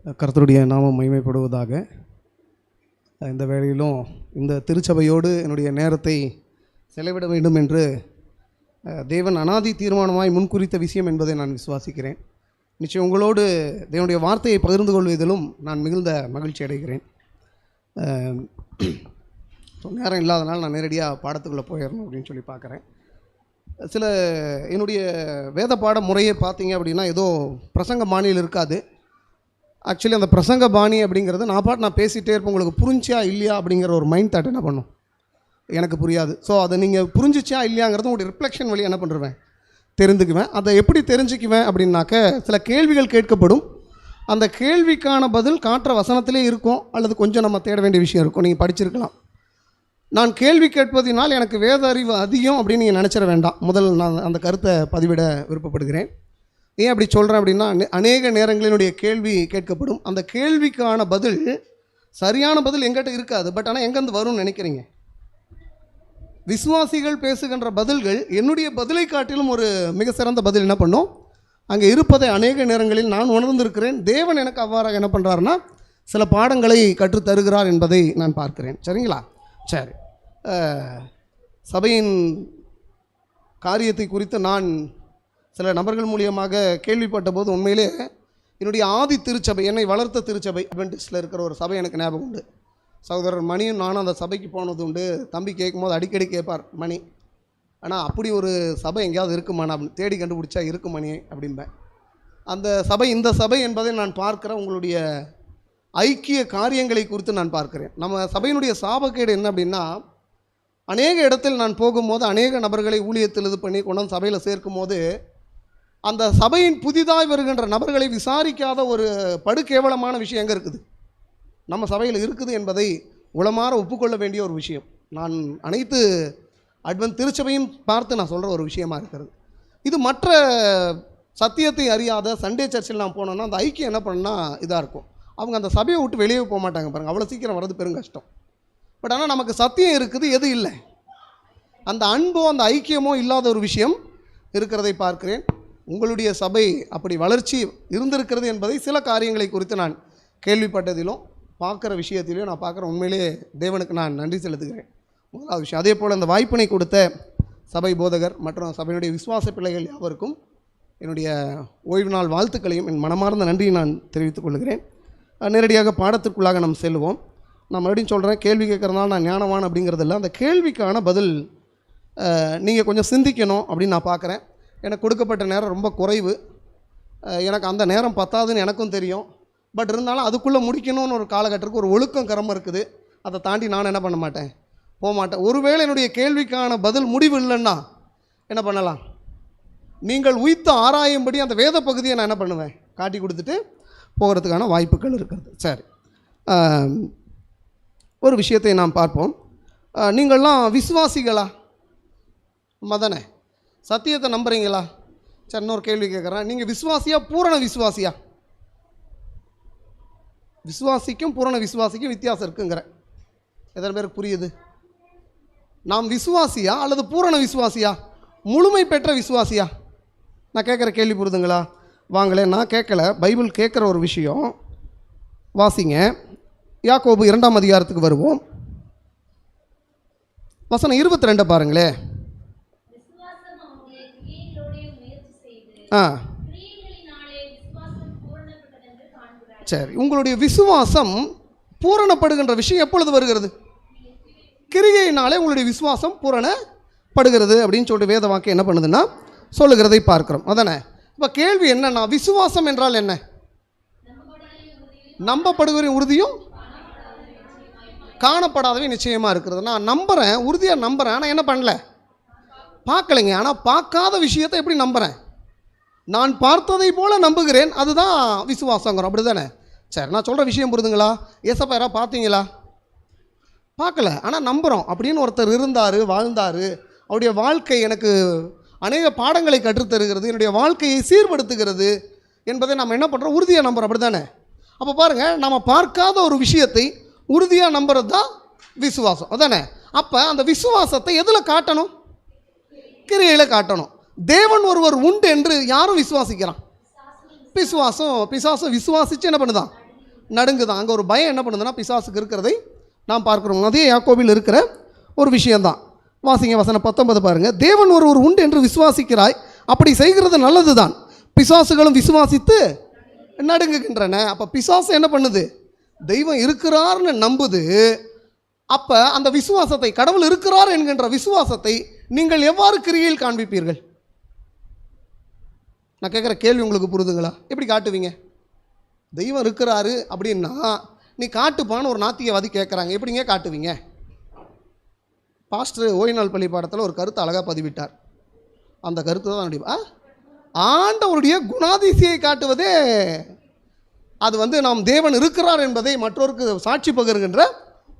கர்த்தருடைய நாமம் மகிமைப்படுவதாக. இந்த வேளையிலும் இந்த திருச்சபையோடு என்னுடைய நேரத்தை செலவிட வேண்டும் என்று தேவன் அனாதி தீர்மானமாய் முன்குறித்த விஷயம் என்பதை நான் விசுவாசிக்கிறேன். நிச்சயம் உங்களோடு தேவனுடைய வார்த்தையை பகிர்ந்து கொள்வதிலும் நான் மிகுந்த மகிழ்ச்சி அடைகிறேன். நேரம் இல்லாதனால் நான் நேரடியாக பாடத்துக்குள்ளே போயிடணும் அப்படின்னு சொல்லி பார்க்குறேன். சில என்னுடைய வேத பாட முறையை பார்த்தீங்க அப்படின்னா ஏதோ பிரசங்க பாணியில் இருக்காது. ஆக்சுவலி அந்த பிரசங்க பாணி அப்படிங்கிறது நான் பேசிகிட்டே இருப்பேன், உங்களுக்கு புரிஞ்சா இல்லையா அப்படிங்கிற ஒரு மைண்ட் தாட் என்ன பண்ணும், எனக்கு புரியாது. ஸோ அதை நீங்கள் புரிஞ்சிச்சா இல்லையாங்கிறது உங்களுடைய ரிஃப்ளெக்ஷன் வழி என்ன பண்ணுறேன் தெரிஞ்சுக்குவேன். அதை எப்படி தெரிஞ்சுக்குவேன் அப்படின்னாக்க, சில கேள்விகள் கேட்கப்படும். அந்த கேள்விக்கான பதில் காட்டுற வசனத்திலே இருக்கும், அல்லது கொஞ்சம் நம்ம தேட வேண்டிய விஷயம் இருக்கும். நீங்கள் படிச்சிருக்கலாம். நான் கேள்வி கேட்பதினால் எனக்கு வேத அறிவு அதிகம் அப்படின்னு நீங்கள் நினச்சிட வேண்டாம். முதல் நான் அந்த கருத்தை பதிவிட விருப்பப்படுகிறேன். ஏன் அப்படி சொல்கிறேன் அப்படின்னா, அநேக நேரங்களினுடைய கேள்வி கேட்கப்படும். அந்த கேள்விக்கான பதில், சரியான பதில் எங்கிட்ட இருக்காது. பட் ஆனால் எங்கேருந்து வரும்னு நினைக்கிறீங்க? விசுவாசிகள் பேசுகின்ற பதில்கள் என்னுடைய பதிலை காட்டிலும் ஒரு மிக சிறந்த பதில் என்ன பண்ணும் அங்கே இருப்பதை அநேக நேரங்களில் நான் உணர்ந்திருக்கிறேன். தேவன் எனக்கு அவ்வாறாக என்ன பண்ணுறாருன்னா சில பாடங்களை கற்றுத்தருகிறார் என்பதை நான் பார்க்கிறேன். சரிங்களா? சரி. சபையின் காரியத்தை குறித்து நான் சில நபர்கள் மூலியமாக கேள்விப்பட்ட போது உண்மையிலே என்னுடைய ஆதி திருச்சபை, என்னை வளர்த்த திருச்சபை அட்வென்டிஸ்டில் இருக்கிற ஒரு சபை எனக்கு ஞாபகம் உண்டு. சகோதரர் மணியும் நானும் அந்த சபைக்கு போனது உண்டு. தம்பி கேட்கும்போது அடிக்கடி கேட்பார், மணி ஆனால் அப்படி ஒரு சபை எங்கேயாவது இருக்குமாண்ணா அப்படின்னு தேடி கண்டுபிடிச்சா இருக்கும் மணி அப்படின்பேன். அந்த சபை இந்த சபை என்பதை நான் பார்க்குறேன். உங்களுடைய ஐக்கிய காரியங்களை குறித்து நான் பார்க்கிறேன். நம்ம சபையினுடைய சாபக்கேடு என்ன அப்படின்னா, அநேக இடத்தில் நான் போகும்போது அநேக நபர்களை ஊழியத்தில் இது பண்ணி கொண்டு வந்து சபையில் சேர்க்கும் போது அந்த சபையின் புதிதாக வருகின்ற நபர்களை விசாரிக்காத ஒரு படுகேவலமான விஷயம் எங்கே இருக்குது, நம்ம சபையில் இருக்குது என்பதை உளமாற ஒப்புக்கொள்ள வேண்டிய ஒரு விஷயம். நான் அனைத்து திருச்சபையும் பார்த்து நான் சொல்கிற ஒரு விஷயமா இருக்கிறது. இது மற்ற சத்தியத்தை அறியாத சண்டே சர்ச்சில் நான் போனோன்னா அந்த ஐக்கியம் என்ன பண்ணால் இதாக இருக்கும். அவங்க அந்த சபையை விட்டு வெளியே போக மாட்டாங்க பாருங்கள். அவ்வளோ சீக்கிரம் வர்றது பெரும் கஷ்டம். பட் ஆனால் நமக்கு சத்தியம் இருக்குது, எது இல்லை, அந்த அன்போ அந்த ஐக்கியமோ இல்லாத ஒரு விஷயம் இருக்கிறதை பார்க்கிறேன். உங்களுடைய சபை அப்படி வளர்ச்சி இருந்திருக்கிறது என்பதை சில காரியங்களை குறித்து நான் கேள்விப்பட்டதிலும் பார்க்குற விஷயத்திலையும் நான் பார்க்குற உண்மையிலே தேவனுக்கு நான் நன்றி செலுத்துகிறேன். முதலாவது விஷயம். அதே போல் அந்த வாய்ப்பினை கொடுத்த சபை போதகர் மற்றும் சபையினுடைய விசுவாச பிள்ளைகள் யாவருக்கும் என்னுடைய ஓய்வு நாள் வாழ்த்துக்களையும் என் மனமார்ந்த நன்றியை நான் தெரிவித்துக் கொள்கிறேன். நேரடியாக பாடத்திற்குள்ளாக நம்ம செல்வோம். நான் மறுபடியும் சொல்கிறேன், கேள்வி கேட்குறதுனால நான் ஞானவான் அப்படிங்கிறதில்ல. அந்த கேள்விக்கான பதில் நீங்கள் கொஞ்சம் சிந்திக்கணும் அப்படின்னு நான் பார்க்குறேன். எனக்கு கொடுக்கப்பட்ட நேரம் ரொம்ப குறைவு. எனக்கு அந்த நேரம் பத்தாதுன்னு எனக்கும் தெரியும். பட் இருந்தாலும் அதுக்குள்ளே முடிக்கணும்னு ஒரு காலகட்டத்துக்கு ஒரு ஒழுக்கம் கரமாக இருக்குது. அதை தாண்டி நான் என்ன பண்ண மாட்டேன், போக மாட்டேன். ஒருவேளை என்னுடைய கேள்விக்கான பதில் முடிவு இல்லைன்னா என்ன பண்ணலாம், நீங்கள் உய்த்து ஆராயும்படி அந்த வேத பகுதியை நான் என்ன பண்ணுவேன், காட்டி கொடுத்துட்டு போகிறதுக்கான வாய்ப்புகள் இருக்கிறது. சரி, ஒரு விஷயத்தை நாம் பார்ப்போம். நீங்கள்லாம் விசுவாசிகளா? மதனே சத்தியத்தை நம்புறீங்களா? சரி, இன்னொரு கேள்வி கேட்குறேன். நீங்கள் விசுவாசியா, பூரண விசுவாசியா? விசுவாசிக்கும் பூரண விசுவாசிக்கும் வித்தியாசம் இருக்குங்கிற எத்தனை பேருக்கு புரியுது? நாம் விசுவாசியா அல்லது பூரண விசுவாசியா, முழுமை பெற்ற விசுவாசியா? நான் கேட்குற கேள்வி புரியுதுங்களா? வாங்களேன், நான் கேட்கல, பைபிள் கேட்குற ஒரு விஷயம். வாசிங்க, யாக்கோபு 2ஆம் அதிகாரத்துக்கு வருவோம். வசனம் 22 பாருங்களே. சரி, உங்களுடைய விசுவாசம் பூரணப்படுகின்ற விஷயம் எப்பொழுது வருகிறது? கிரிகையினாலே உங்களுடைய விசுவாசம் பூரணப்படுகிறது அப்படின்னு சொல்லிட்டு வேத வாக்கியம் என்ன பண்ணுதுன்னா சொல்லுகிறதை பார்க்கிறோம். அதானே? இப்போ கேள்வி என்னன்னா, விசுவாசம் என்றால் என்ன? நம்பப்படுகிற உறுதியும் காணப்படாதவே நிச்சயமாக இருக்கிறது. நான் நம்புகிறேன், உறுதியாக நம்புகிறேன், ஆனால் என்ன பண்ணல, பார்க்கலைங்க. ஆனால் பார்க்காத விஷயத்தை எப்படி நம்புகிறேன்? நான் பார்த்ததை போல நம்புகிறேன், அதுதான் விசுவாசங்கிறோம். அப்படி தானே? சரி, நான் சொல்கிற விஷயம் புரியுதுங்களா? ஏசப்பா யாராவது பார்த்தீங்களா? பார்க்கல, ஆனால் நம்புகிறோம். அப்படின்னு ஒருத்தர் இருந்தார், வாழ்ந்தார். அவருடைய வாழ்க்கை எனக்கு அநேக பாடங்களை கற்றுத்தருகிறது, என்னுடைய வாழ்க்கையை சீர்படுத்துகிறது என்பதை நம்ம என்ன பண்ணுறோம், உறுதியாக நம்புகிறோம். அப்படி தானே? அப்போ பாருங்கள், நம்ம பார்க்காத ஒரு விஷயத்தை உறுதியாக நம்புறது தான் விசுவாசம். அதானே? அப்போ அந்த விசுவாசத்தை எதில் காட்டணும்? கிரியையில் காட்டணும். தேவன் ஒருவர் உண்டு என்று யாரும் விசுவாசிக்கிறான்? பிசாசும் விசுவாசித்து என்ன பண்ணுதான்? நடுங்குதான். அங்கே ஒரு பயம் என்ன பண்ணுதுன்னா பிசாசுக்கு இருக்கிறதை நாம் பார்க்குறோம். அதே யாக்கோபில் இருக்கிற ஒரு விஷயந்தான். வாசிங்க வசனம் 19 பாருங்கள். தேவன் ஒருவர் உண்டு என்று விசுவாசிக்கிறாய், அப்படி செய்கிறது நல்லது தான், பிசாசுகளும் விசுவாசித்து நடுங்குகின்றன. அப்போ பிசாசு என்ன பண்ணுது? தெய்வம் இருக்கிறார்னு நம்புது. அப்போ அந்த விசுவாசத்தை, கடவுள் இருக்கிறார் என்கின்ற விசுவாசத்தை நீங்கள் எவ்வாறு கிரியில் காண்பிப்பீர்கள்? நான் கேட்குற கேள்வி உங்களுக்கு புரிதுங்களா? எப்படி காட்டுவீங்க? தெய்வம் இருக்கிறாரு அப்படின்னா நீ காட்டுப்பான்னு ஒரு நாத்திகவாதி கேட்குறாங்க, எப்படிங்க காட்டுவீங்க? பாஸ்டர் ஓய்நாள் பள்ளி பாடத்தில் ஒரு கருத்தை அழகாக பதிவிட்டார். அந்த கருத்து தான் ஆண்டவருடைய குணாதிசையை காட்டுவதே அது நாம் தேவன் இருக்கிறார் என்பதை மற்றொருக்கு சாட்சி பகிர்கின்ற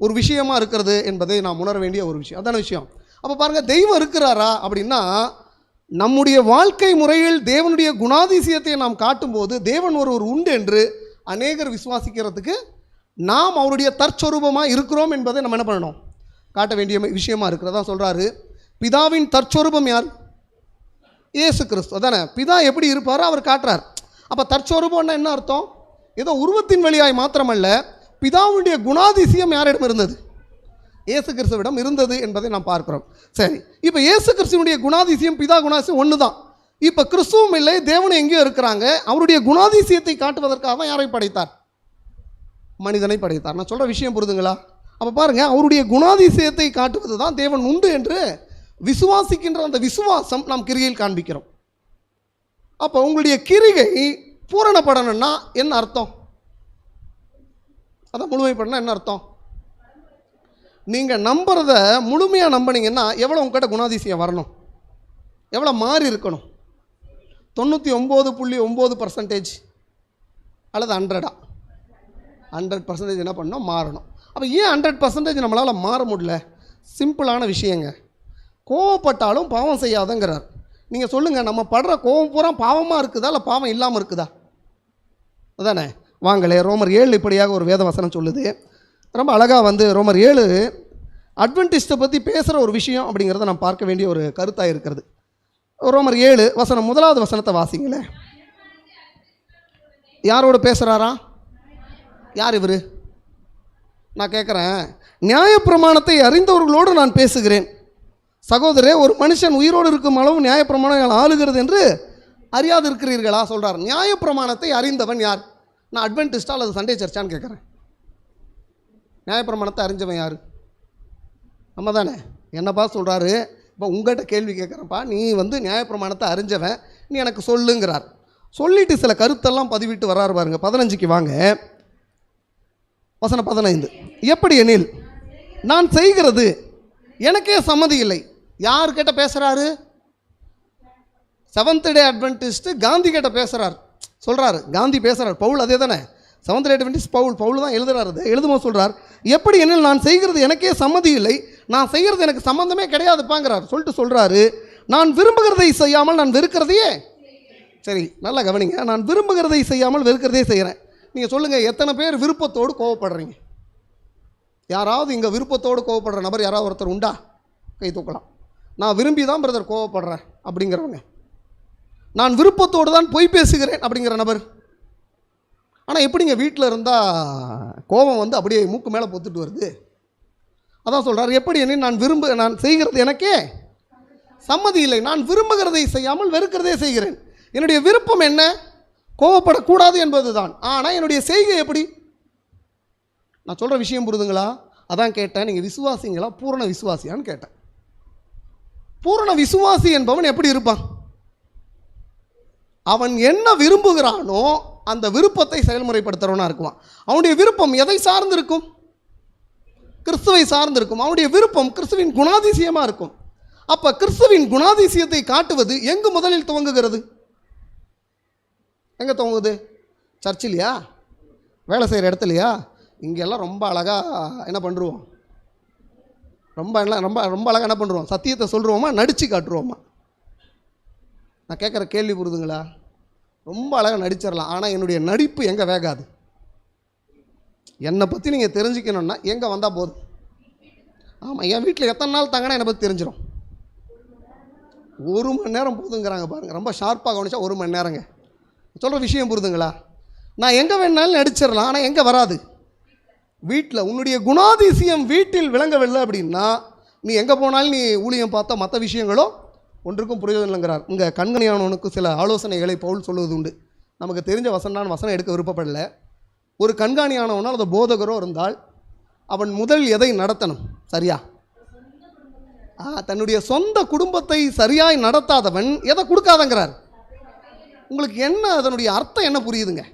ஒரு விஷயமா இருக்கிறது என்பதை நாம் உணர வேண்டிய ஒரு விஷயம். அதான விஷயம். அப்போ பாருங்கள், தெய்வம் இருக்கிறாரா அப்படின்னா நம்முடைய வாழ்க்கை முறையில் தேவனுடைய குணாதிசயத்தை நாம் காட்டும்போது தேவன் ஒருவர் உண்டு என்று அநேகர் விசுவாசிக்கிறதுக்கு நாம் அவருடைய தற்சொரூபமாக இருக்கிறோம் என்பதை நம்ம என்ன பண்ணணும்? காட்ட வேண்டிய விஷயமா இருக்கிறதா சொல்கிறாரு. பிதாவின் தற்சொரூபம் யார்? இயேசு கிறிஸ்து. அதானே பிதா எப்படி இருப்பாரோ அவர் காட்டுறார். அப்போ தற்சொரூபம்னா என்ன அர்த்தம்? ஏதோ உருவத்தின் வழியாய் மாத்திரமல்ல, பிதாவுடைய குணாதிசயம் யாரிடம் இருந்தது? இயேசு கிறிஸ்துவிடம் இருந்தது என்பதை நாம் பார்க்கிறோம். சரி, இப்போ இயேசு கிறிஸ்துவனுடைய குணாதிசயம் பிதா குணாதிசயம் ஒன்று தான். இப்போ கிறிஸ்துவும் இல்லை, தேவனும் எங்கேயோ இருக்கிறாங்க. அவருடைய குணாதிசயத்தை காட்டுவதற்காக தான் யாரை படைத்தார்? மனிதனை படைத்தார். நான் சொல்கிற விஷயம் புரிதுங்களா? அப்போ பாருங்கள், அவருடைய குணாதிசயத்தை காட்டுவது தான் தேவன் உண்டு என்று விசுவாசிக்கின்ற அந்த விசுவாசம் நாம் கிரிகையில் காண்பிக்கிறோம். அப்போ உங்களுடைய கிரிகை பூரணப்படணும்னா என்ன அர்த்தம்? அதை முழுமைப்படணும் என்ன அர்த்தம்? நீங்கள் நம்புறத முழுமையாக நம்பினீங்கன்னா எவ்வளோ உங்கள்கிட்ட குணாதிசயம் வரணும்? எவ்வளோ மாறி இருக்கணும்? 99.9% அல்லது 100% என்ன பண்ணணும்? மாறணும். அப்போ ஏன் 100% நம்மளால் மாற முடியல? சிம்பிளான விஷயங்க. கோவப்பட்டாலும் பாவம் செய்யாதங்கிறார். நீங்கள் சொல்லுங்கள், நம்ம படுற கோவம் பூரா பாவமாக இருக்குதா இல்லை பாவம் இல்லாமல் இருக்குதா? அதானே? வாங்களே, ரோமர் 7 இப்படியாக ஒரு வேத வசனம் சொல்லுது. ரொம்ப அழகாக ரோமர் 7 அட்வென்டிஸ்ட்டை பற்றி பேசுகிற ஒரு விஷயம் அப்படிங்கிறத நம்ம பார்க்க வேண்டிய ஒரு கருத்தாக இருக்கிறது. ரோமர் 7 வசனம் 1வது வசனத்தை வாசிங்களே. யாரோடு பேசுகிறாரா? யார் இவர்? நான் கேட்குறேன், நியாயப்பிரமாணத்தை அறிந்தவர்களோடு நான் பேசுகிறேன். சகோதரே, ஒரு மனுஷன் உயிரோடு இருக்கும் அளவு நியாயப்பிரமாணம் ஆளுகிறது என்று அறியாது இருக்கிறீர்களா சொல்கிறார். நியாயப்பிரமாணத்தை அறிந்தவன் யார்? நான் அட்வென்டிஸ்டா அல்லது சண்டே சர்ச்சான்னு கேட்குறேன். நியாயப்பிரமாணத்தை அறிஞ்சவன் யார்? நம்ம தானே. என்னப்பா சொல்கிறாரு? இப்போ உங்கள்கிட்ட கேள்வி கேட்குறேன்ப்பா, நீ நியாயப்பிரமாணத்தை அறிஞ்சவன், நீ எனக்கு சொல்லுங்கிறார். சொல்லிட்டு சில கருத்தெல்லாம் பதிவிட்டு வர்றாரு பாருங்க. 15க்கு வாங்க, வசனம் 15. எப்படி எனில் நான் செய்கிறது எனக்கே சம்மதி இல்லை. யார் கிட்ட பேசுகிறாரு? செவன்த் டே அட்வென்டிஸ்ட் காந்தி கிட்ட பேசுகிறார். சொல்கிறாரு, காந்தி பேசுகிறார். பவுல் அதே தானே. செவன்த் டே அட்வென்டிஸ்ட் பவுல் தான் எழுதுறாரு. எழுதும்போது சொல்கிறார், எப்படி எனில் நான் செய்கிறது எனக்கே சம்மதி இல்லை, நான் செய்கிறது எனக்கு சம்மந்தமே கிடையாதுப்பாங்கிறார். சொல்கிறாரு, நான் விரும்புகிறதை செய்யாமல் நான் வெறுக்கிறதையே. சரி, நல்லா கவனிங்க. நான் விரும்புகிறதை செய்யாமல் வெறுக்கிறதே செய்கிறேன். நீங்கள் சொல்லுங்கள், எத்தனை பேர் விருப்பத்தோடு கோவப்படுறீங்க? யாராவது இங்கே விருப்பத்தோடு கோவப்படுற நபர் யாராவது ஒருத்தர் உண்டா? கை தூக்கலாம். நான் விரும்பி தான் பிரதர் கோவப்படுறேன் அப்படிங்கிறவங்க. நான் விருப்பத்தோடு தான் பொய் பேசுகிறேன் அப்படிங்கிற நபர். ஆனால் எப்படிங்க வீட்டில் இருந்தால் கோபம் அப்படியே மூக்கு மேலே பொத்துட்டு வருது? அதான் சொல்கிறார், எப்படி என்ன நான் செய்கிறது எனக்கே சம்மதி இல்லை, நான் விரும்புகிறதை செய்யாமல் வெறுக்கிறதே செய்கிறேன். என்னுடைய விருப்பம் என்ன? கோவப்படக்கூடாது என்பது தான். ஆனால் என்னுடைய செய்கை எப்படி? நான் சொல்கிற விஷயம் புரிதுங்களா? அதான் கேட்டேன், நீங்கள் விசுவாசிங்களா பூரண விசுவாசியான்னு கேட்டேன். பூரண விசுவாசி என்பவன் எப்படி இருப்பான்? அவன் என்ன விரும்புகிறானோ அந்த விருப்பத்தை செயல்முறைப்படுத்துகிறவனாக இருக்குவான். அவனுடைய விருப்பம் எதை சார்ந்து இருக்கும்? கிறிஸ்துவை சார்ந்து இருக்கும். அவனுடைய விருப்பம் கிறிஸ்துவின் குணாதிசயமாக இருக்கும். அப்போ கிறிஸ்துவின் குணாதிசயத்தை காட்டுவது எங்கு முதலில் துவங்குகிறது? எங்கே துவங்குது? சர்ச்சிலையா? வேலை செய்கிற இடத்துலையா? இங்கெல்லாம் ரொம்ப அழகாக என்ன பண்ணுறோம்? ரொம்ப அழகாக என்ன பண்ணுறோம்? சத்தியத்தை சொல்கிறோமா, நடித்து காட்டுருவோமா? நான் கேட்குற கேள்வி புரிதுங்களா? ரொம்ப அழகாக நடிச்சிடலாம், ஆனால் என்னுடைய நடிப்பு எங்கே வேகாது? என்னை பற்றி நீங்கள் தெரிஞ்சுக்கணுன்னா எங்கே வந்தால் போதும். ஆமாம், என் வீட்டில் எத்தனை நாள் தங்கினா என்னை பற்றி தெரிஞ்சிடும். 1 மணி நேரம் போதுங்கிறாங்க பாருங்கள். ரொம்ப ஷார்ப்பாக கவனிச்சா 1 மணி நேரங்க. சொல்கிற விஷயம் புரிதுங்களா? நான் எங்கே வேணாலும் நடிச்சிடலாம், ஆனால் எங்கே வராது? வீட்டில். உன்னுடைய குணாதிசயம் வீட்டில் விளங்கவில்லை அப்படின்னா நீ எங்கே போனாலும் நீ ஊழியம் பார்த்தா மற்ற விஷயங்களோ ஒன்றுக்கும் பிரயோஜனம் இல்லைங்கிறார். இங்கே கண்காணியானவனுக்கு சில ஆலோசனைகளை பவுல் சொல்வது உண்டு. நமக்கு தெரிஞ்ச வசனம் எடுக்க விருப்பப்படல. ஒரு கண்காணியானவனால் அது போதகரோ இருந்தால் அவன் முதல் எதை நடத்தணும்? சரியா? தன்னுடைய சொந்த குடும்பத்தை சரியாய் நடத்தாதவன் எதை கொடுக்காதங்கிறார். உங்களுக்கு என்ன அதனுடைய அர்த்தம் என்ன புரியுதுங்க?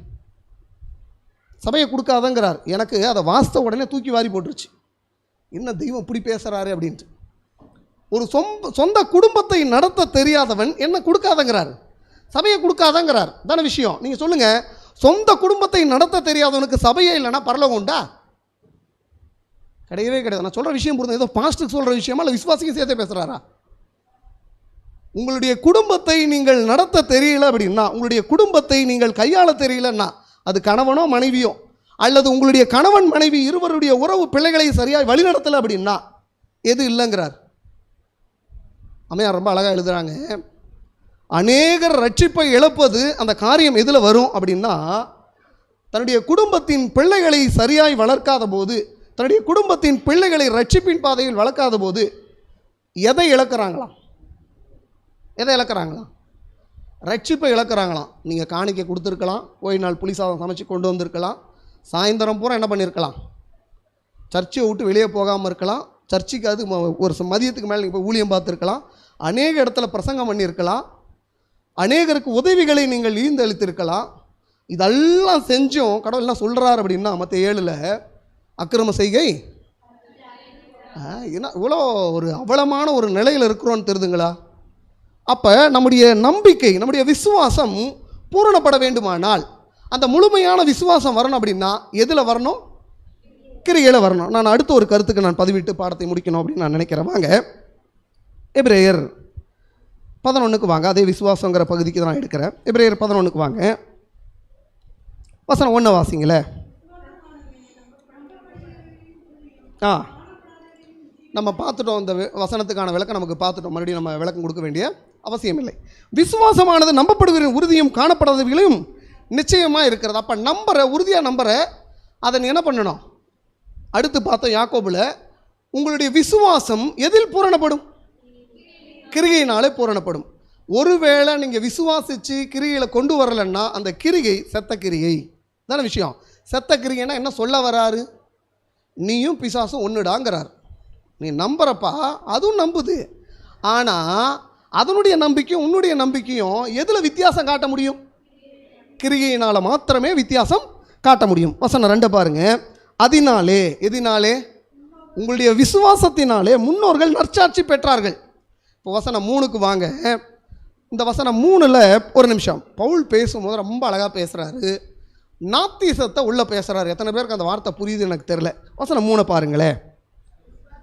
சபையை கொடுக்காதங்கிறார். எனக்கு அதை வாஸ்த உடனே தூக்கி வாரி போட்டுருச்சு. என்ன தெய்வம் இப்படி பேசுகிறாரு அப்படின்ட்டு. ஒரு சொந்த குடும்பத்தை நடத்த தெரியாதவன் என்ன கொடுக்காதங்கிறார்? சபையை கொடுக்காதங்கிறார். தானே விஷயம்? நீங்கள் சொல்லுங்கள், சொந்த குடும்பத்தை நடத்த தெரியாதவனுக்கு சபையே இல்லைன்னா பரலோகம் உண்டா? கிடையவே கிடையாது. நான் சொல்கிற விஷயம் புரிந்து ஏதோ பாஸ்ட்டுக்கு சொல்கிற விஷயமா இல்லை விசுவாசிக்கு சேர்த்தே பேசுகிறாரா? உங்களுடைய குடும்பத்தை நீங்கள் நடத்த தெரியல அப்படின்னா, உங்களுடைய குடும்பத்தை நீங்கள் கையாள தெரியலன்னா, அது கணவனோ மனைவியோ அல்லது உங்களுடைய கணவன் மனைவி இருவருடைய உறவு பிள்ளைகளை சரியாக வழிநடத்தலை அப்படின்னா எது இல்லைங்கிறார். அம்மையார் ரொம்ப அழகாக எழுதுகிறாங்க, அநேகர் ரட்சிப்பை இழப்பது அந்த காரியம் எதில் வரும் அப்படின்னா, தன்னுடைய குடும்பத்தின் பிள்ளைகளை சரியாய் வளர்க்காத போது, தன்னுடைய குடும்பத்தின் பிள்ளைகளை ரட்சிப்பின் பாதையில் வளர்க்காத போது எதை இழக்கிறாங்களாம்? எதை இழக்கிறாங்களாம்? ரட்சிப்பை இழக்கிறாங்களாம். நீங்கள் காணிக்கை கொடுத்துருக்கலாம், ஓய் நாள் புளி சாதம் சமைச்சு கொண்டு வந்திருக்கலாம், சாயந்தரம் பூரா என்ன பண்ணியிருக்கலாம்? சர்ச்சை விட்டு வெளியே போகாமல் இருக்கலாம், சர்ச்சுக்கு அது ஒரு மதியத்துக்கு மேலே நீங்கள் போய் ஊழியம் பார்த்துருக்கலாம், அநேக இடத்துல பிரசங்கம் பண்ணியிருக்கலாம், அநேகருக்கு உதவிகளை நீங்கள் ஈந்தளித்திருக்கலாம். இதெல்லாம் செஞ்சும் கடவுள் என்ன சொல்கிறார் அப்படின்னா, மற்ற 7 அக்கிரம செய்கை என்ன இவ்வளோ ஒரு அவலமான ஒரு நிலையில் இருக்கிறோன்னு தெரியுதுங்களா? அப்போ நம்முடைய நம்பிக்கை, நம்முடைய விசுவாசம் பூரணப்பட வேண்டுமானால், அந்த முழுமையான விசுவாசம் வரணும் அப்படின்னா எதில் வரணும்? கிரியையில் வரணும். நான் அடுத்த ஒரு கருத்துக்கு நான் பதிவிட்டு பாடத்தை முடிக்கணும் அப்படின்னு நான் நினைக்கிறேன். வாங்க எபிரேயர் 11க்கு வாங்க. அதே விசுவாசங்கிற பகுதிக்கு தான் நான் எடுக்கிறேன். எபிரேயர் 11க்கு வாங்க. வசனம் 1 வாசிங்களே. நம்ம பார்த்துட்டோம், இந்த வசனத்துக்கான விளக்கம் நமக்கு பார்த்துட்டோம். மறுபடியும் நம்ம விளக்கம் கொடுக்க வேண்டிய அவசியம் இல்லை. விசுவாசமானது நம்பப்படுகிற உறுதியும் காணப்படாதவைகளையும் நிச்சயமாக இருக்கிறது. அப்போ நம்புற, உறுதியாக நம்புற, அதை நீ என்ன பண்ணணும்? அடுத்து பார்த்தோம் யாக்கோபில், உங்களுடைய விசுவாசம் எதில் பூரணப்படும்? கிரிகையினாலே பூரணப்படும். ஒருவேளை நீங்கள் விசுவாசித்து கிரிகையில் கொண்டு வரலைன்னா அந்த கிரிகை செத்த கிரிகை தானே விஷயம். செத்த கிரிகைன்னா என்ன சொல்ல வராரு? நீயும் பிசாசும் ஒன்றுடாங்கிறார். நீ நம்புறப்பா, அதுவும் நம்புது. ஆனால் அதனுடைய நம்பிக்கையும் உன்னுடைய நம்பிக்கையும் எதில் வித்தியாசம் காட்ட முடியும்? கிரிகையினால் மாத்திரமே வித்தியாசம் காட்ட முடியும். வசனம் 2 பாருங்க. அதனாலே, எதினாலே? உங்களுடைய விசுவாசத்தினாலே முன்னோர்கள் நற்சாட்சி பெற்றார்கள். இப்போ வசனம் 3க்கு வாங்க. இந்த வசனம் 3ல் ஒரு நிமிஷம் பவுல் பேசும்போது ரொம்ப அழகாக பேசுகிறாரு. நாத்திசத்தை உள்ளே பேசுகிறாரு. எத்தனை பேருக்கு அந்த வார்த்தை புரியுது எனக்கு தெரியல. வசனம் 3 பாருங்களேன்.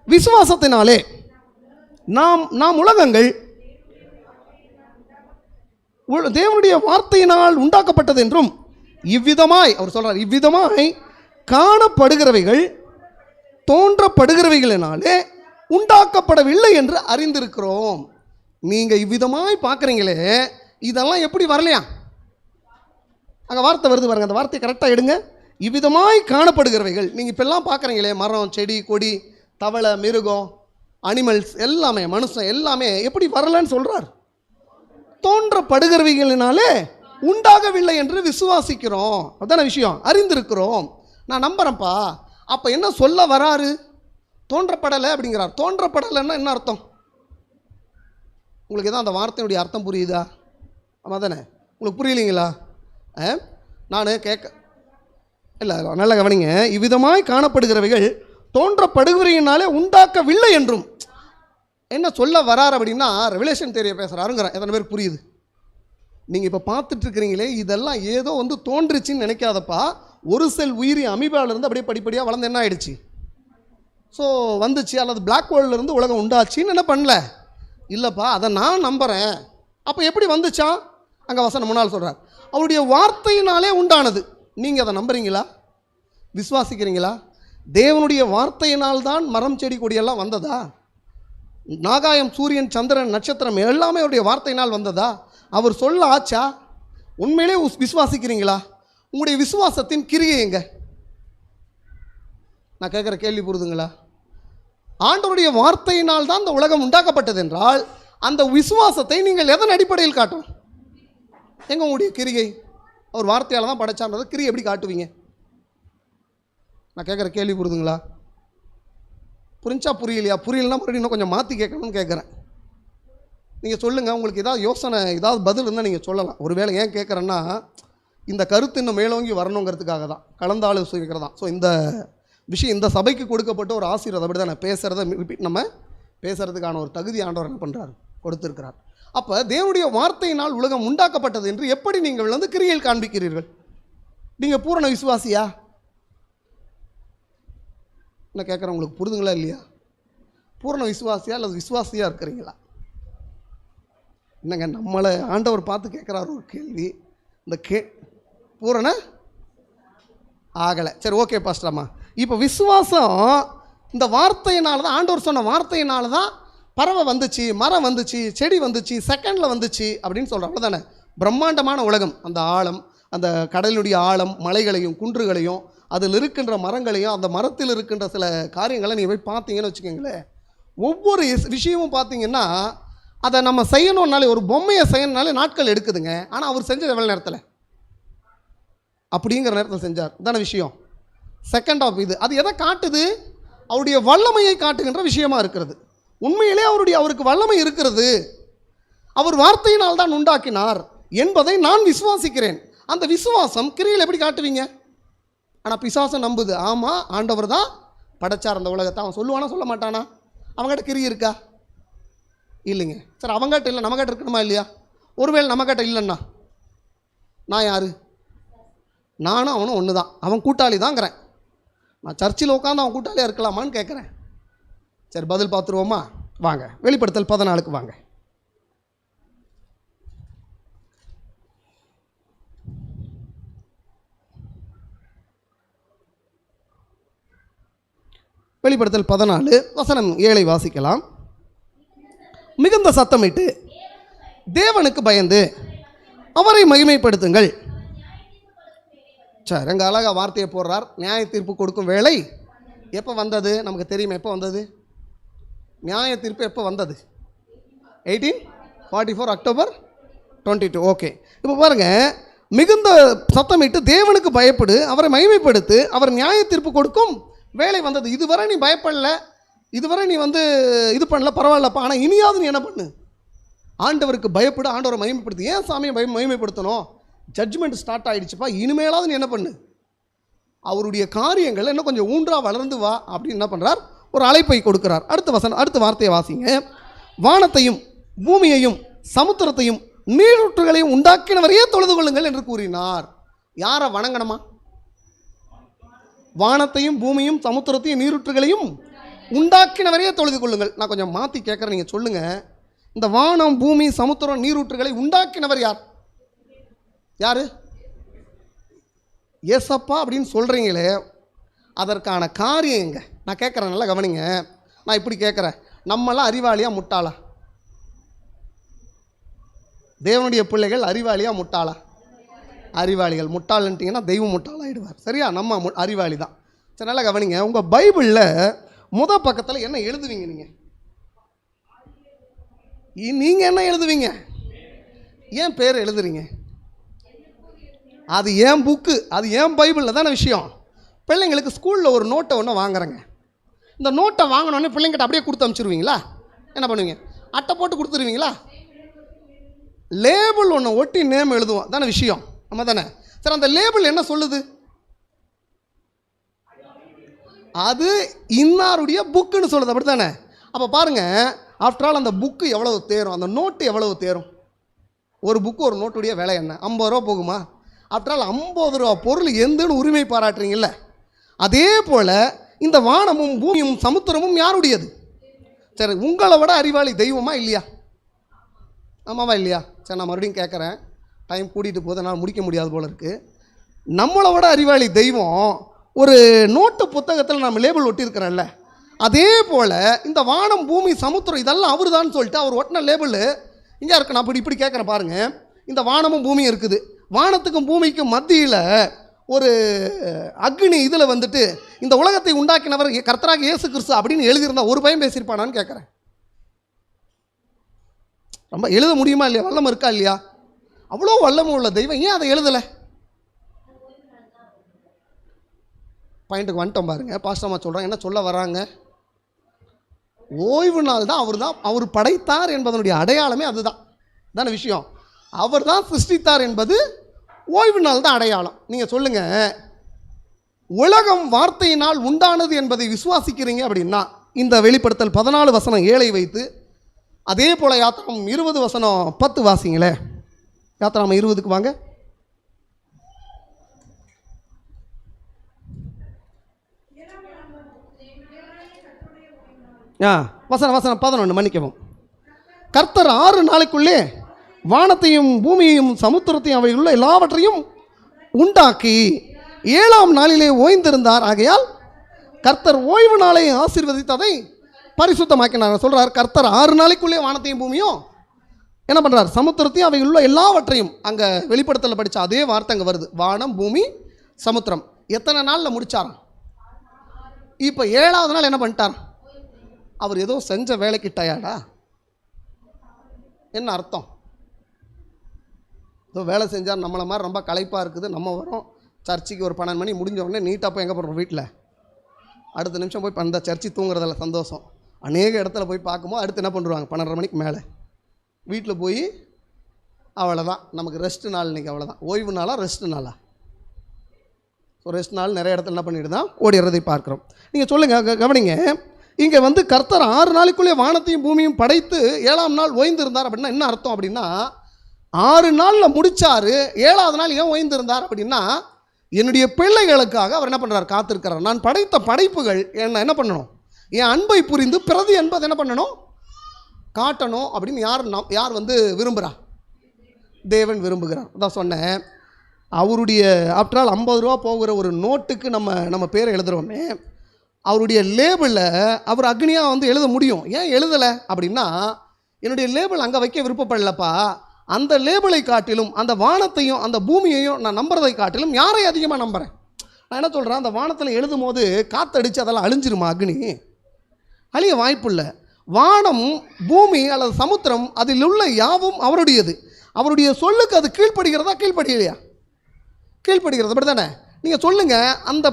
விசுவாசத்தினாலே நாம் உலகங்கள் தேவனுடைய வார்த்தையினால் உண்டாக்கப்பட்டது என்றும் இவ்விதமாய் அவர் சொல்றார், இவ்விதமாய் காணப்படுகிறவைகள் தோன்றப்படுகிறவைகளினாலே உண்டாக்கப்படவில்லை என்று அறிந்திருக்கிறோம். நீங்கள் இவ்விதமாய் பார்க்குறீங்களே, இதெல்லாம் எப்படி வரலையா? அங்கே வார்த்தை வருது பாருங்க, அந்த வார்த்தையை கரெக்டாக எடுங்க. இவ்விதமாய் காணப்படுகிறவைகள். நீங்கள் இப்பெல்லாம் பார்க்குறீங்களே, மரம், செடி, கொடி, தவளை, மிருகம், அனிமல்ஸ் எல்லாமே, மனுஷன் எல்லாமே எப்படி வரலன்னு சொல்கிறார்? தோன்றப்படுகிறவைகளினாலே உண்டாகவில்லை என்று விசுவாசிக்கிறோம். அதான விஷயம். அறிந்திருக்கிறோம். நான் நம்புகிறேன்ப்பா. அப்போ என்ன சொல்ல வராரு? தோன்றப்படலை அப்படிங்கிறார். தோன்றப்படலைன்னா என்ன அர்த்தம்? உங்களுக்கு எதாவது அந்த வார்த்தையுடைய அர்த்தம் புரியுதா? ஆமாம் தானே? உங்களுக்கு புரியலைங்களா? நான் இல்லை, நல்ல கவனிங்க. இவ்விதமாய் காணப்படுகிறவைகள் தோன்றப்படுகிறவையினாலே உண்டாக்கவில்லை என்றும் என்ன சொல்ல வரார் அப்படின்னா, ரெவலேஷன் தெரிய பேசுகிறாருங்கிறேன். எத்தனை பேருக்கு புரியுது? நீங்கள் இப்போ பார்த்துட்ருக்கிறீங்களே, இதெல்லாம் ஏதோ தோன்றுச்சின்னு நினைக்காதப்பா. ஒரு செல் உயிரி அமீபாவிலேருந்து அப்படியே படிப்படியாக வளர்ந்து என்ன ஆகிடுச்சு? ஸோ வந்துச்சு. அல்லது பிளாக் ஹோல்லேருந்து உலகம் உண்டாச்சின்னு என்ன பண்ணல? இல்லைப்பா, அதை நான் நம்புகிறேன். அப்போ எப்படி வந்துச்சா? அங்கே வசனம் 3 சொல்கிறார், அவருடைய வார்த்தையினாலே உண்டானது. நீங்கள் அதை நம்புறீங்களா? விசுவாசிக்கிறீங்களா? தேவனுடைய வார்த்தையினால்தான் மரம், செடி, கொடியெல்லாம் வந்ததா? நாகாயம், சூரியன், சந்திரன், நட்சத்திரம் எல்லாமே அவருடைய வார்த்தையினால் வந்ததா? அவர் சொல்ல ஆச்சா? உண்மையிலே விசுவாசிக்கிறீங்களா? உங்களுடைய விசுவாசத்தின் கிரியை எங்க? நான் கேட்குற கேள்வி புரிதுங்களா? ஆண்டவருடைய வார்த்தையினால் தான் இந்த உலகம் உண்டாக்கப்பட்டது என்றால் அந்த விசுவாசத்தை நீங்கள் எதன் அடிப்படையில் காட்டும்? எங்க உங்களுடைய கிரியை? அவர் வார்த்தையால் தான் படைச்சான்றது கிரியை எப்படி காட்டுவீங்க? நான் கேட்குற கேள்வி புரிதுங்களா? புரிஞ்சா புரியலையா? புரியலன்னா மறுபடியும் இன்னும் கொஞ்சம் மாற்றி கேட்கணும்னு கேட்குறேன். நீங்கள் சொல்லுங்கள், உங்களுக்கு ஏதாவது யோசனை, ஏதாவது பதில் இருந்தால் நீங்கள் சொல்லலாம். ஒருவேளை ஏன் கேட்குறேன்னா, இந்த கருத்து இன்னும் மேலோங்கி வரணுங்கிறதுக்காக தான், கலந்தாலோசிக்கிறது தான். ஸோ இந்த விஷயம் இந்த சபைக்கு கொடுக்கப்பட்ட ஒரு ஆசீர்வாதம். அப்படி தான் பேசுகிறத ரிப்பீட் நம்ம பேசுகிறதுக்கான ஒரு தகுதி ஆண்டவர் என்ன பண்ணுறாரு, கொடுத்துருக்கிறார். அப்போ தேவனுடைய வார்த்தையினால் உலகம் உண்டாக்கப்பட்டது என்று எப்படி நீங்கள் வந்து கிரியையில் காண்பிக்கிறீர்கள்? நீங்கள் பூரண விசுவாசியா? என்ன கேட்குறேன், உங்களுக்கு புரிதுங்களா இல்லையா? பூரண விசுவாசியா அல்லது விசுவாசியாக இருக்கிறீங்களா? என்னங்க நம்மளை ஆண்டவர் பார்த்து கேட்குறாரு ஒரு கேள்வி. இந்த பூரண ஆகலை. சரி, ஓகே பாஸ்டர்மா. இப்போ விசுவாசம் இந்த வார்த்தையினால தான், ஆண்டவர் சொன்ன வார்த்தையினால தான் பறவை வந்துச்சு, மரம் வந்துச்சு, செடி வந்துச்சு, செகண்டில் வந்துச்சு அப்படின்னு சொல்கிறோம். அவ்வளோதானே? பிரம்மாண்டமான உலகம், அந்த ஆழம், அந்த கடலுடைய ஆழம், மலைகளையும் குன்றுகளையும் அதில் இருக்கின்ற மரங்களையும் அந்த மரத்தில் இருக்கின்ற சில காரியங்களை நீங்கள் போய் பார்த்தீங்கன்னு வச்சுக்கோங்களேன், ஒவ்வொரு விஷயமும் பார்த்தீங்கன்னா அதை நம்ம செய்யணுன்னாலே, ஒரு பொம்மையை செய்யணுனாலே நாட்கள் எடுக்குதுங்க. ஆனால் அவர் செஞ்சது எவ்வளோ நேரத்தில்? அப்படிங்கிற நேரத்தில் செஞ்சார் தானே விஷயம். செகண்ட் ஆஃப் இது அது எதை காட்டுது? அவருடைய வல்லமையை காட்டுகின்ற விஷயமா இருக்கிறது. உண்மையிலே அவருக்கு வல்லமை இருக்கிறது. அவர் வார்த்தையினால் தான் உண்டாக்கினார் என்பதை நான் விசுவாசிக்கிறேன். அந்த விசுவாசம் கிரியில் எப்படி காட்டுவீங்க? ஆனால் பிசாசம் நம்புது. ஆமாம், ஆண்டவர் தான் படைச்சார் அந்த உலகத்தை. அவன் சொல்லுவானா சொல்ல மாட்டானா? அவங்ககிட்ட கிரி இருக்கா? இல்லைங்க. சார் அவங்ககிட்ட இல்லை, நம்மகிட்ட இருக்கணுமா இல்லையா? ஒருவேளை நம்மகிட்ட இல்லைன்னா நான் யார்? நானும் அவனும் ஒன்று தான். அவன் கூட்டாளி தாங்கிறேன். நான் சர்ச்சில் உட்காந்து அவன் கூட்டாளியாக இருக்கலாமான்னு கேட்குறேன். சரி, பதில் பார்த்துருவோமா? வாங்க, வெளிப்படுத்தல் 14க்கு வாங்க. வெளிப்படுத்தல் 14 வசனம் 7 வாசிக்கலாம். மிகுந்த சத்தமிட்டு தேவனுக்கு பயந்து அவரை மகிமைப்படுத்துங்கள். சரி, எங்கள் அழகாக வார்த்தையை போடுறார். நியாய தீர்ப்பு கொடுக்கும் வேலை எப்போ வந்தது? நமக்கு தெரியுமா எப்போ வந்தது? நியாய தீர்ப்பு எப்போ வந்தது? 1844 அக்டோபர் 22. ஓகே, இப்போ பாருங்கள், மிகுந்த சத்தமிட்டு தேவனுக்கு பயப்படு அவரை மகிமைப்படுத்து அவர் நியாய தீர்ப்பு கொடுக்கும் வேலை வந்தது. இதுவரை நீ பயப்படல, இதுவரை நீ வந்து இது பண்ணல, பரவாயில்லப்பா. ஆனால் இனியாவது நீ என்ன பண்ணு? ஆண்டவருக்கு பயப்படு, ஆண்டவரை மகிமைப்படுத்து. ஏன் சாமியை மகிமைப்படுத்தணும்? ஜட்ஜ்மெண்ட் ஸ்டார்ட் ஆகிடுச்சுப்பா, இனிமேலாவது நீ என்ன பண்ணு? அவருடைய காரியங்கள் இன்னும் கொஞ்சம் ஊன்றா வளர்ந்து வா அப்படின்னு என்ன பண்ணுறார்? ஒரு அழைப்பை கொடுக்கிறார். அடுத்த வார்த்தையை வாசிங்க. வானத்தையும் பூமியையும் சமுத்திரத்தையும் நீரூற்றுகளையும் உண்டாக்கினவரையே தொழுது கொள்ளுங்கள் என்று கூறினார். யாரை வணங்கணுமா? வானத்தையும் பூமியும் சமுத்திரத்தையும் நீரூற்றுகளையும் உண்டாக்கினவரையே தொழுது கொள்ளுங்கள். நான் கொஞ்சம் மாற்றி கேட்குறேன், நீங்கள் சொல்லுங்கள். இந்த வானம் பூமி சமுத்திரம் நீரூற்றுகளை உண்டாக்கினவர் யார்? யார்? ஏசப்பா அப்படின்னு சொல்கிறீங்களே, அதற்கான காரியம் எங்க? நான் கேட்குறேன், நல்லா கவனிங்க. நான் இப்படி கேட்குறேன், நம்மளாம் அறிவாளியா முட்டாளா? தேவனுடைய பிள்ளைகள் அறிவாளியா முட்டாளா? அறிவாளிகள். முட்டாள்ன்ட்டிங்கன்னா தெய்வம் முட்டாளாகிடுவார். சரியா? நம்ம அறிவாளி தான். சரி, நல்லா கவனிங்க. உங்கள் பைபிளில் பக்கத்தில் என்ன எழுதுவீங்க? நீங்கள் என்ன எழுதுவீங்க? ஏன் பேர் எழுதுறீங்க? அது ஏன் புக்கு, அது ஏன் பைபிளில் தானே விஷயம். பிள்ளைங்களுக்கு ஸ்கூலில் ஒரு நோட்டை ஒன்று வாங்குறேங்க. இந்த நோட்டை வாங்கினோடனே பிள்ளைங்கிட்ட அப்படியே கொடுத்து அனுப்பிச்சிருவீங்களா? என்ன பண்ணுவீங்க? அட்டை போட்டு கொடுத்துருவீங்களா? லேபிள் ஒன்று ஒட்டி நேம் எழுதுவோம் தானே விஷயம், நம்ம தானே? சார், அந்த லேபிள் என்ன சொல்லுது? அது இன்னாருடைய புக்குன்னு சொல்லுது, அப்படி தானே? அப்போ பாருங்கள், ஆஃப்டர் ஆல் அந்த புக்கு எவ்வளவு தேரும், அந்த நோட்டு எவ்வளவு தேரும்? ஒரு புக்கு ஒரு நோட்டுடைய விலை என்ன? 50 ரூபா போகுமா? ஆஃப்டர் ஆல் 50 ரூபா பொருள் எந்தன்னு உரிமை பாராட்டுறீங்கல்ல, அதே போல் இந்த வானமும் பூமியும் சமுத்திரமும் யாருடையது? சரி, உங்களை விட அறிவாளி தெய்வமா இல்லையா? ஆமாவா இல்லையா? சரி, நான் மறுபடியும் கேட்குறேன், டைம் கூட்டிகிட்டு போது என்னால் முடிக்க முடியாது போல இருக்குது. நம்மளை விட அறிவாளி தெய்வம் ஒரு நோட்டு புத்தகத்தில் நம்ம லேபிள் ஒட்டியிருக்கிறோம்ல, அதே போல் இந்த வானம் பூமி சமுத்திரம் இதெல்லாம் அவர் தான் சொல்லிட்டு அவர் ஒட்டின லேபிள் இங்கே இருக்கு. நான் இப்படி கேட்குறேன் பாருங்கள். இந்த வானமும் பூமியும் இருக்குது, வானத்துக்கும் பூமிக்கும் மத்தியில் ஒரு அக்னி இதில் வந்துட்டு இந்த உலகத்தை உண்டாக்கினவர் கர்த்தராக இயேசு கிறிஸ்து அப்படின்னு எழுதியிருந்தா ஒரு பையன் பேசியிருப்பானான்னு கேட்குறேன். ரொம்ப எழுத முடியுமா இல்லையா? வல்லம் இருக்கா இல்லையா? அவ்வளோ வல்லமை உள்ள தெய்வம் ஏன் அதை எழுதலை? பாயிண்ட்டுக்கு வந்துட்டோம் பாருங்க. பாஸ்டர்மா சொல்கிறாங்க, என்ன சொல்ல வராங்க? ஓய்வு நாள் தான் அவர் படைத்தார் என்பதனுடைய அடையாளமே அதுதான் தானே விஷயம். அவர் தான் சிருஷ்டித்தார் என்பது ஓய்வு நாள் தான் அடையாளம். நீங்கள் சொல்லுங்கள், உலகம் வார்த்தையினால் உண்டானது என்பதை விசுவாசிக்கிறீங்க அப்படின்னா இந்த வெளிப்படுத்தல் 14:7 வைத்து அதே போல் யாத்திராமம் 20:10 வாசிங்களே. யாத்திராமம் 20க்கு வாங்க. வசனம் 11 மன்னிக்கவும். கர்த்தர் 6 நாளைக்குள்ளே வானத்தையும் பூமியையும் சமுத்திரத்தையும் அவையில் உள்ள எல்லாவற்றையும் உண்டாக்கி 7ஆம் நாளிலே ஓய்ந்திருந்தார். ஆகையால் கர்த்தர் ஓய்வு நாளை ஆசீர்வதித்ததை பரிசுத்தமாக்கினார். சொல்றார், கர்த்தர் 6 நாளைக்குள்ளே வானத்தையும் பூமியும் என்ன பண்றார்? சமுத்திரத்தையும் அவையில் உள்ள எல்லாவற்றையும். அங்க வெளிப்படுத்தல படிச்ச அதே வார்த்தை அங்க வருது, வானம் பூமி சமுத்திரம். எத்தனை நாளில் முடிச்சாராம்? இப்போ 7ஆவது நாள் என்ன பண்ணிட்டார்? அவர் ஏதோ செஞ்ச வேலைக்கு டயர்டா? என்ன அர்த்தம்? ஏதோ வேலை செஞ்சார், நம்மளை மாதிரி ரொம்ப களைப்பாக இருக்குது, நம்ம வரோம் சர்ச்சுக்கு ஒரு 12 மணி முடிஞ்ச உடனே நீட்டாக போய் எங்கே போகிறோம்? வீட்டில். அடுத்த நிமிஷம் போய் அந்த சர்ச்சு தூங்குறதில்ல சந்தோஷம். அநேக இடத்துல போய் பார்க்கும்போது அடுத்து என்ன பண்ணுவாங்க? 12:30 மணிக்கு மேலே வீட்டில் போய் அவ்வளோதான், நமக்கு ரெஸ்ட்டு நாள் இன்றைக்கி, அவ்வளோதான். ஓய்வு நாளா ரெஸ்ட்டு நாளா? ஸோ ரெஸ்ட் நாள் நிறைய இடத்துல என்ன பண்ணிட்டு தான் ஓடிடுறதை பார்க்குறோம். நீங்கள் சொல்லுங்கள், கவனிங்க. இங்கே வந்து கர்த்தர் 6 நாளைக்குள்ளே வானத்தையும் பூமியும் படைத்து 7ஆம் நாள் ஓய்ந்திருந்தார் அப்படின்னா என்ன அர்த்தம்? அப்படின்னா 6 நாளில் முடித்தார், 7ஆவது நாள் ஏன் ஓய்ந்திருந்தார் அப்படின்னா என்னுடைய பிள்ளைகளுக்காக அவர் என்ன பண்ணுறார்? காத்திருக்கிறார். நான் படைத்த படைப்புகள் என்ன பண்ணணும்? என் அன்பை புரிந்து பிரதி என்பது என்ன பண்ணணும்? காட்டணும் அப்படின்னு யார் வந்து விரும்புகிறா? தேவன் விரும்புகிறார். அதான் சொன்னேன், அவருடைய ஆஃப்டர் ஆல் 50 ரூபா போகிற ஒரு நோட்டுக்கு நம்ம பேரை எழுதுகிறோமே, அவருடைய லேபிளில் அவர் அக்னியாக வந்து எழுத முடியும். ஏன் எழுதலை அப்படின்னா, என்னுடைய லேபிள் அங்கே வைக்க விருப்பப்படலப்பா, அந்த லேபிளை காட்டிலும் அந்த வானத்தையும் அந்த பூமியையும் நான் நம்புறதை காட்டிலும் யாரை அதிகமாக நம்புகிறேன்? நான் என்ன சொல்கிறேன், அந்த வானத்தில் எழுதும் போது காற்றடிச்சு அதெல்லாம் அழிஞ்சிருமா? அக்னி அழிய வாய்ப்பு இல்லை. வானம் பூமி அல்லது சமுத்திரம் அதில் உள்ள யாவும் அவருடையது. அவருடைய சொல்லுக்கு அது கீழ்ப்படுகிறதா? கீழ்ப்படியலையா? கீழ்ப்படுகிறது. அப்படி தானே? நீங்கள் சொல்லுங்கள், அந்த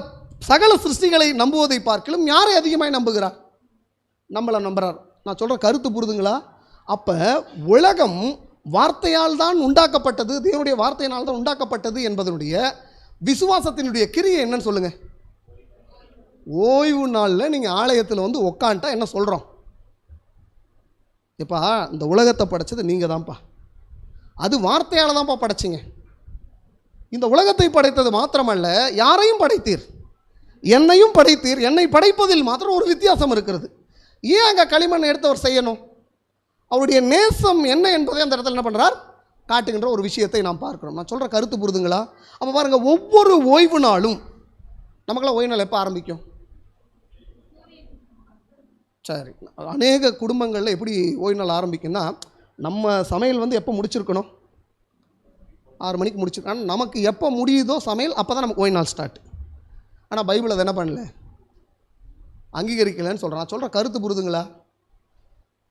சகல சிருஷ்டிகளை நம்புவதை பார்க்கலும் யாரை அதிகமாக நம்புகிறார்? நம்மளை நம்புகிறார். நான் சொல்கிற கருத்து புரிதுங்களா? அப்போ உலகம் வார்த்தையால் தான் உண்டாக்கப்பட்டது, தேவனுடைய வார்த்தையினால் தான் உண்டாக்கப்பட்டது என்பதனுடைய விசுவாசத்தினுடைய கிரியை என்னன்னு சொல்லுங்கள். ஓய்வு நாளில் நீங்கள் ஆலயத்தில் வந்து உக்காண்டா என்ன சொல்கிறோம்? எப்பா இந்த உலகத்தை படைச்சது நீங்கள் தான்ப்பா, அது வார்த்தையால் தான்ப்பா படைச்சிங்க. இந்த உலகத்தை படைத்தது மாத்திரமல்ல, யாரையும் படைத்தீர், என்னையும் படைத்தீர். என்னை படைப்பதில் மாத்திரம் ஒரு வித்தியாசம் இருக்கிறது. ஏன் அங்கே களிமண் எடுத்தவர் செய்யணும்? அவருடைய நேசம் என்ன என்பதை அந்த இடத்துல என்ன பண்ணுறார்? காட்டுகின்ற ஒரு விஷயத்தை நாம் பார்க்கிறோம். நான் சொல்கிற கருத்து புரிதுங்களா? அப்போ பாருங்கள், ஒவ்வொரு ஓய்வு நாளும் நமக்கெல்லாம் ஓய்வு நாள் எப்போ ஆரம்பிக்கும்? சரி, அநேக குடும்பங்களில் எப்படி ஓய்வு நாள் ஆரம்பிக்குன்னா, நம்ம சமையல் வந்து எப்போ முடிச்சிருக்கணும்? 6 மணிக்கு முடிச்சிருக்கோம். ஆனால் நமக்கு எப்போ முடியுதோ சமையல் அப்போ தான் நமக்கு ஓய்வு நாள் ஸ்டார்ட். ஆனால் பைபிள் அதை என்ன பண்ணல, அங்கீகரிக்கலைன்னு சொல்கிறேன். நான் சொல்கிற கருத்து புரிதுங்களா?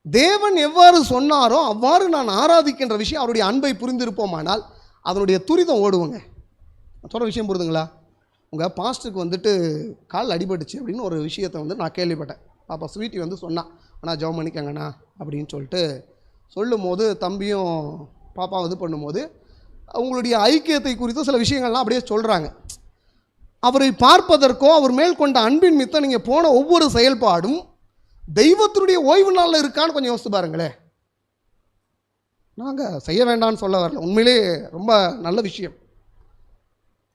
தேவன் எவ்வாறு சொன்னாரோ அவ்வாறு நான் ஆராதிக்கின்ற விஷயம், அவருடைய அன்பை புரிந்திருப்போமானால் அதனுடைய துரிதம் ஓடுவோங்க. நான் சொல்கிற விஷயம் புரிதுங்களா? உங்கள் பாஸ்டருக்கு வந்துட்டு கால் அடிபட்டுச்சு அப்படின்னு ஒரு விஷயத்தை வந்து நான் கேள்விப்பட்டேன். பாப்பா ஸ்வீட்டி வந்து சொன்னான், ஆனால் ஜெபம் பண்ணிக்கங்கண்ணா அப்படின்னு சொல்லிட்டு சொல்லும் போது, தம்பியும் பாப்பா இது பண்ணும்போது அவங்களுடைய ஐக்கியத்தை குறித்து சில விஷயங்கள்லாம் அப்படியே சொல்கிறாங்க. அவரை பார்ப்பதற்கோ அவர் மேல் கொண்ட அன்பின் மித்தம் நீங்கள் போன ஒவ்வொரு செயல்பாடும் தெய்வத்தினுடைய ஓய்வு நாளில் இருக்கான்னு கொஞ்சம் யோசித்து பாருங்களேன். நாங்கள் செய்ய வேண்டாம்னு சொல்ல வரல, உண்மையிலே ரொம்ப நல்ல விஷயம்.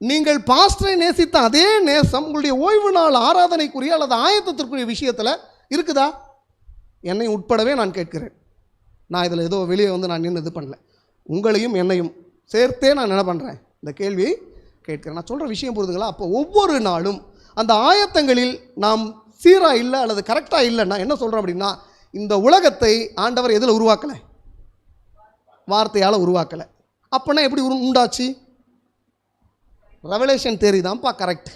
நீங்கள் பாஸ்டரை நேசித்த அதே நேசம் உங்களுடைய ஓய்வு நாள் ஆராதனைக்குரிய அல்லது ஆயத்தத்திற்குரிய விஷயத்தில் இருக்குதா? என்னை உட்படவே நான் கேட்கிறேன். நான் இதில் ஏதோ வெளியே வந்து நான் நின்று இது பண்ணல, உங்களையும் என்னையும் சேர்த்தே நான் என்ன பண்ணுறேன், இந்த கேள்வியை கேட்கிறேன். நான் சொல்கிற விஷயம் புரிதுங்களா? அப்போ ஒவ்வொரு நாளும் அந்த ஆயத்தங்களில் நாம் சீராக இல்லை அல்லது கரெக்டாக இல்லைன்னா என்ன சொல்கிறோம் அப்படின்னா, இந்த உலகத்தை ஆண்டவர் எதில் உருவாக்கலை? வார்த்தையால் உருவாக்கலை. அப்போனா எப்படி உண்டாச்சு? ரெவலேஷன் தேரி தான்ப்பா கரெக்ட்.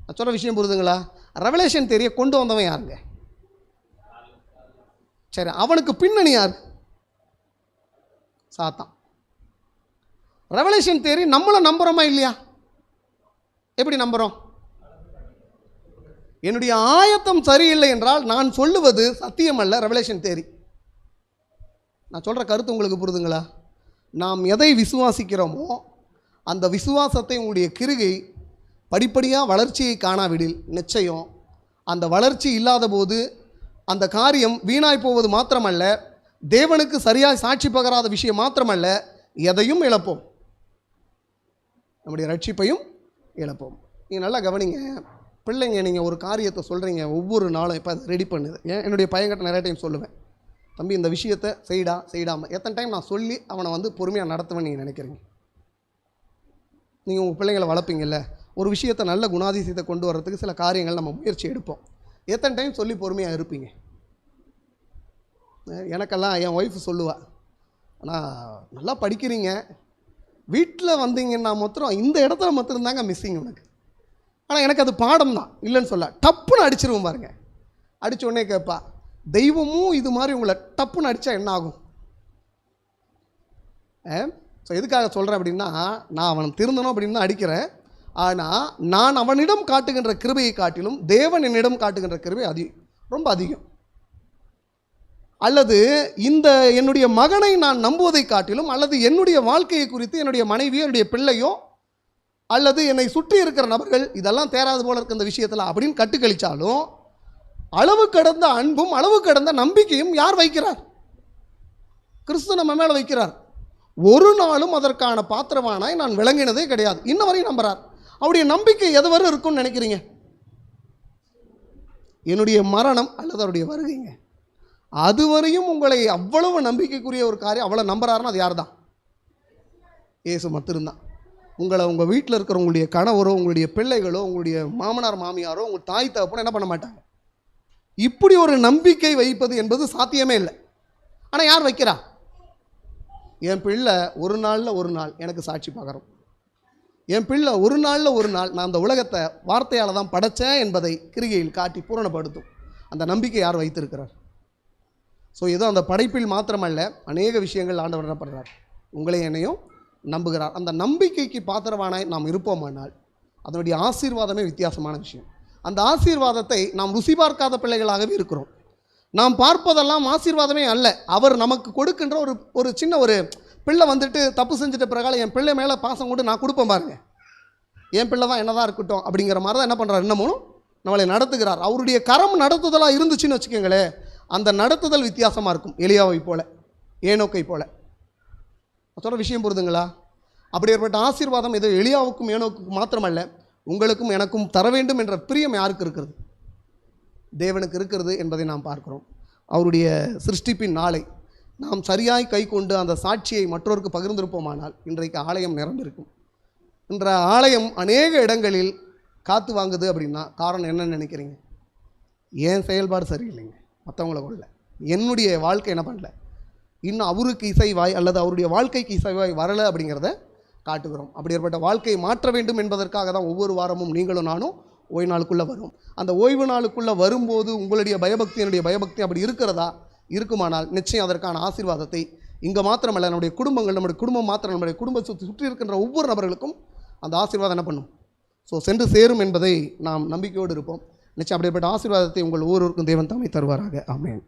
நான் சொல்கிற விஷயம் புரியுதுங்களா? ரெவலேஷன் தேரியை கொண்டு வந்தவன் யாருங்க? சரி, அவனுக்கு பின்னணி யார்? சாத்தான். ரெவலேஷன் தேரி நம்மளை நம்புகிறோமா இல்லையா? எப்படி நம்புகிறோம்? என்னுடைய ஆயத்தம் சரியில்லை என்றால் நான் சொல்லுவது சத்தியம் அல்ல, ரெவலேஷன் தேரி. நான் சொல்கிற கருத்து உங்களுக்கு புரியுதுங்களா? நாம் எதை விசுவாசிக்கிறோமோ அந்த விசுவாசத்தை உங்களுடைய கிருகை படிப்படியாக வளர்ச்சியை காணாவிடில் நிச்சயம் அந்த வளர்ச்சி இல்லாத போது அந்த காரியம் வீணாய் போவது மாத்திரமல்ல, தேவனுக்கு சரியாக சாட்சி பகராத விஷயம் மாத்திரமல்ல, எதையும் இழப்போம், நம்முடைய ரட்சிப்பையும் இழப்போம். நீங்கள் நல்லா கவனிங்க. பிள்ளைங்க, நீங்கள் ஒரு காரியத்தை சொல்கிறீங்க ஒவ்வொரு நாளும். இப்போ அதை ரெடி பண்ணுது. என்னுடைய பையன்கிட்ட நிறைய டைம் சொல்லுவேன், தம்பி இந்த விஷயத்தை செய்டாமல். எத்தனை டைம் நான் சொல்லி அவனை பொறுமையாக நடத்துவேன்னு நீங்கள் நினைக்கிறீங்க? நீங்கள் உங்கள் பிள்ளைங்களை வளர்ப்பீங்கல்ல, ஒரு விஷயத்தை நல்ல குணாதிசயத்தை கொண்டு வர்றதுக்கு சில காரியங்கள் நம்ம முயற்சி எடுப்போம். எத்தனை டைம் சொல்லி பொறுமையாக இருப்பீங்க? எனக்கெல்லாம் என் ஒய்ஃப் சொல்லுவா, ஆனால் நல்லா படிக்கிறீங்க, வீட்டில் வந்தீங்கன்னா மாத்திரம் இந்த இடத்துல மாத்திரம் தாங்க மிஸ்ஸிங் உனக்கு. ஆனால் எனக்கு அது பாடம் தான், இல்லைன்னு சொல்ல. டப்புன்னு அடிச்சிருவோம் பாருங்க. அடித்த உடனே கேட்பா, தெய்வமும் இது மாதிரி உங்களை டப்புன்னு அடித்தா என்ன ஆகும்? ஸோ எதுக்காக சொல்கிறேன் அப்படின்னா, நான் அவன் திருந்தணும் அப்படின்னு தான் அடிக்கிறேன். ஆனால் நான் அவனிடம் காட்டுகின்ற கிருபையை காட்டிலும் தேவன் என்னிடம் காட்டுகின்ற கிருபை ரொம்ப அதிகம். அல்லது இந்த என்னுடைய மகனை நான் நம்புவதை காட்டிலும், அல்லது என்னுடைய வாழ்க்கையை குறித்து என்னுடைய மனைவியோ என்னுடைய பிள்ளையோ அல்லது என்னை சுற்றி இருக்கிற நபர்கள் இதெல்லாம் தேராது போல இருக்க இந்த விஷயத்தில் அப்படின்னு கட்டுக்கழிச்சாலும், அளவு கடந்த அன்பும் அளவு கடந்த நம்பிக்கையும் யார் வைக்கிறார்? கிறிஸ்து நம்ம மேலே வைக்கிறார். ஒரு நாளும் அதற்கான பாத்திரவானாய் நான் விளங்கினதே கிடையாது. இன்ன வரையும் நம்புறார். அவருடைய நம்பிக்கை எதுவரை இருக்கும்னு நினைக்கிறீங்க? என்னுடைய மரணம் அல்லது அவருடைய வருகைங்க. அதுவரையும் உங்களை அவ்வளவு நம்பிக்கைக்குரிய ஒரு காரியம் அவ்வளோ நம்புறாருன்னா அது யார் தான்? இயேசு மட்டும்தான். உங்கள் வீட்டில் இருக்கிற உங்களுடைய கணவரோ உங்களுடைய பிள்ளைகளோ உங்களுடைய மாமனார் மாமியாரோ உங்கள் தாய் தகப்பனோ என்ன பண்ண மாட்டாங்க. இப்படி ஒரு நம்பிக்கை வைப்பது என்பது சாத்தியமே இல்லை. ஆனால் யார் வைக்கிறா? என் பிள்ளை ஒரு நாளில் ஒரு நாள் எனக்கு சாட்சி பகரும். என் பிள்ளை ஒரு நாளில் ஒரு நாள் நான் அந்த உலகத்தை வார்த்தையால் தான் படைத்தேன் என்பதை கிரிகையில் காட்டி பூரணப்படுத்தும். அந்த நம்பிக்கை யார் வைத்திருக்கிறார்? ஸோ ஏதோ அந்த படைப்பில் மாத்திரமல்ல, அநேக விஷயங்கள் ஆண்டவர் என்ன பண்ணுறார்? உங்களை என்னையும் நம்புகிறார். அந்த நம்பிக்கைக்கு பாத்திரவானாய் நாம் இருப்போமானால் அதனுடைய ஆசீர்வாதமே வித்தியாசமான விஷயம். அந்த ஆசீர்வாதத்தை நாம் ருசி பார்க்காத பிள்ளைகளாகவே இருக்கிறோம். நாம் பார்ப்பதெல்லாம் ஆசீர்வாதமே அல்ல. அவர் நமக்கு கொடுக்கின்ற ஒரு சின்ன ஒரு பிள்ளை தப்பு செஞ்சுட்ட பிறகால என் பிள்ளை மேலே பாசம் கொண்டு நான் கொடுப்பேன் பாருங்க, என் பிள்ளை தான் என்னதான் இருக்கட்டும் அப்படிங்கிற மாதிரி தான் என்ன பண்ணுறார், இன்னமும் நம்மளை நடத்துகிறார். அவருடைய கரம் நடத்துதலாக இருந்துச்சுன்னு வச்சுக்கோங்களேன், அந்த நடத்துதல் வித்தியாசமாக இருக்கும். எலியாவை போல, ஏனோக்கை போல. சொல்கிற விஷயம் புரிதுங்களா? அப்படி ஏற்பட்ட ஆசீர்வாதம் ஏதோ எலியாவுக்கும் ஏனோக்குக்கும் மாத்திரமல்ல, உங்களுக்கும் எனக்கும் தர வேண்டும் என்ற பிரியம் யாருக்கு இருக்கிறது? தேவனுக்கு இருக்கிறது என்பதை நாம் பார்க்கிறோம். அவருடைய சிருஷ்டிப்பின் நாளை நாம் சரியாய் கை கொண்டு அந்த சாட்சியை மற்றவருக்கு பகிர்ந்திருப்போமானால் இன்றைக்கு ஆலயம் நிரம்பியிருக்கும். என்ற ஆலயம் அநேக இடங்களில் காத்து வாங்குது அப்படின்னா காரணம் என்னன்னு நினைக்கிறீங்க? ஏன் செயல்பாடு சரியில்லைங்க, மற்றவங்கள கொள்ள. என்னுடைய வாழ்க்கை என்ன பண்ணல, இன்னும் அவருக்கு இசைவாய் அல்லது அவருடைய வாழ்க்கைக்கு இசைவாய் வரலை அப்படிங்கிறத காட்டுகிறோம். அப்படி ஏற்பட்ட வாழ்க்கையை மாற்ற வேண்டும் என்பதற்காக தான் ஒவ்வொரு வாரமும் நீங்களும் நானும் ஓய்வு நாளுக்குள்ளே வரும். அந்த ஓய்வு நாளுக்குள்ளே வரும்போது உங்களுடைய பயபக்தி என்னுடைய பயபக்தி அப்படி இருக்கிறதா இருக்குமானால் நிச்சயம் அதற்கான ஆசீர்வாதத்தை இங்கே மாத்திரமல்ல, நம்முடைய குடும்பங்கள், நம்முடைய குடும்பம் மாத்திரம், நம்முடைய குடும்பத்தை சுற்றி இருக்கின்ற ஒவ்வொரு நபர்களுக்கும் அந்த ஆசீர்வாதம் என்ன பண்ணும்? சென்று சேரும் என்பதை நாம் நம்பிக்கையோடு இருப்போம். நிச்சயம் அப்படிப்பட்ட ஆசீர்வாதத்தை உங்கள் ஒவ்வொருவருக்கும் தேவன் தாமே தருவாராக. ஆமென்.